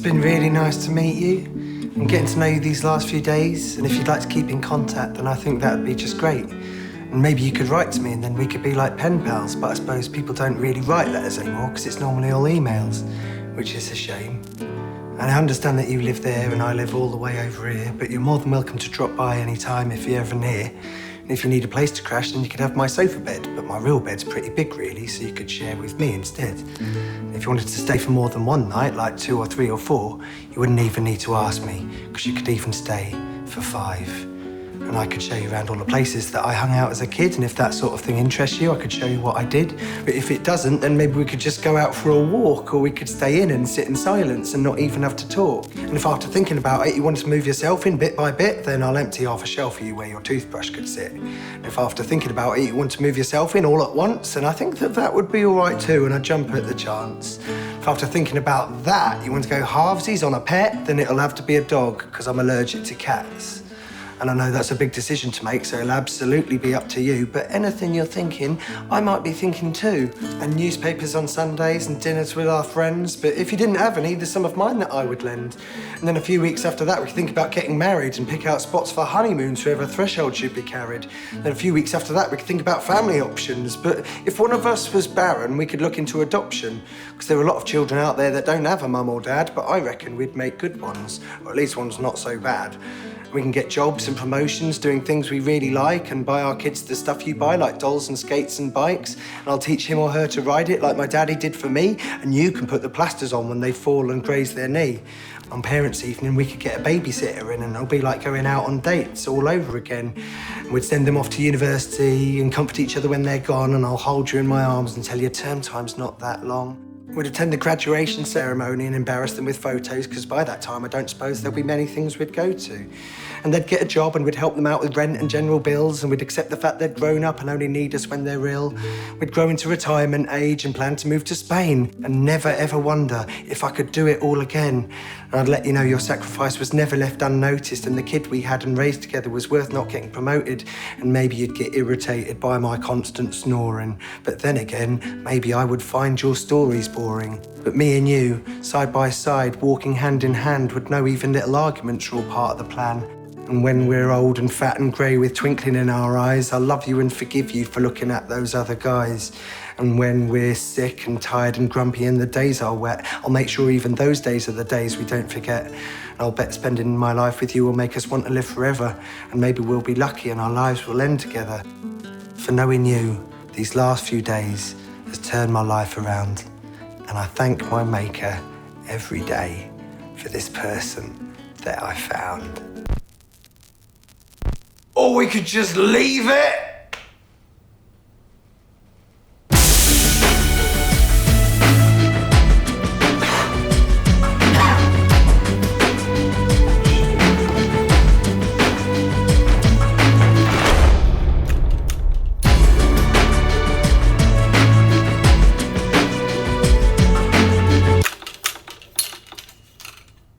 been really nice to meet you. I'm getting to know you these last few days, and if you'd like to keep in contact, then I think that would be just great. And maybe you could write to me, and then we could be like pen pals, but I suppose people don't really write letters anymore because it's normally all emails, which is a shame. And I understand that you live there and I live all the way over here, but you're more than welcome to drop by any time if you're ever near. And if you need a place to crash, then you could have my sofa bed, but my real bed's pretty big, really, so you could share with me instead. If you wanted to stay for more than one night, like 2 or 3 or 4, you wouldn't even need to ask me, because you could even stay for 5. And I could show you around all the places that I hung out as a kid, and if that sort of thing interests you, I could show you what I did. But if it doesn't, then maybe we could just go out for a walk, or we could stay in and sit in silence and not even have to talk. And if after thinking about it, you wanted to move yourself in bit by bit, then I'll empty half a shelf for you where your toothbrush could sit. And if after thinking about it, you want to move yourself in all at once, then I think that that would be all right too, and I'd jump at the chance. If after thinking about that, you want to go halvesies on a pet, then it'll have to be a dog, because I'm allergic to cats. And I know that's a big decision to make, so it'll absolutely be up to you. But anything you're thinking, I might be thinking too. And newspapers on Sundays and dinners with our friends. But if you didn't have any, there's some of mine that I would lend. And then a few weeks after that, we could think about getting married and pick out spots for honeymoons wherever threshold should be carried. Then a few weeks after that, we could think about family options. But if one of us was barren, we could look into adoption. Because there are a lot of children out there that don't have a mum or dad, but I reckon we'd make good ones. Or at least ones not so bad. We can get jobs and promotions doing things we really like and buy our kids the stuff you buy, like dolls and skates and bikes. And I'll teach him or her to ride it like my daddy did for me. And you can put the plasters on when they fall and graze their knee. On parents' evening, we could get a babysitter in and it'll be like going out on dates all over again. And we'd send them off to university and comfort each other when they're gone, and I'll hold you in my arms and tell you term time's not that long. We'd attend a graduation ceremony and embarrass them with photos, because by that time I don't suppose there'll be many things we'd go to. And they'd get a job and we'd help them out with rent and general bills, and we'd accept the fact they'd grown up and only need us when they're ill. We'd grow into retirement age and plan to move to Spain and never ever wonder if I could do it all again. And I'd let you know your sacrifice was never left unnoticed, and the kid we had and raised together was worth not getting promoted. And maybe you'd get irritated by my constant snoring. But then again, maybe I would find your stories boring. But me and you, side by side, walking hand in hand, would know even little arguments are all part of the plan. And when we're old and fat and grey with twinkling in our eyes, I'll love you and forgive you for looking at those other guys. And when we're sick and tired and grumpy and the days are wet, I'll make sure even those days are the days we don't forget. And I'll bet spending my life with you will make us want to live forever. And maybe we'll be lucky and our lives will end together. For knowing you, these last few days has turned my life around. And I thank my maker every day for this person that I found. Or we could just leave it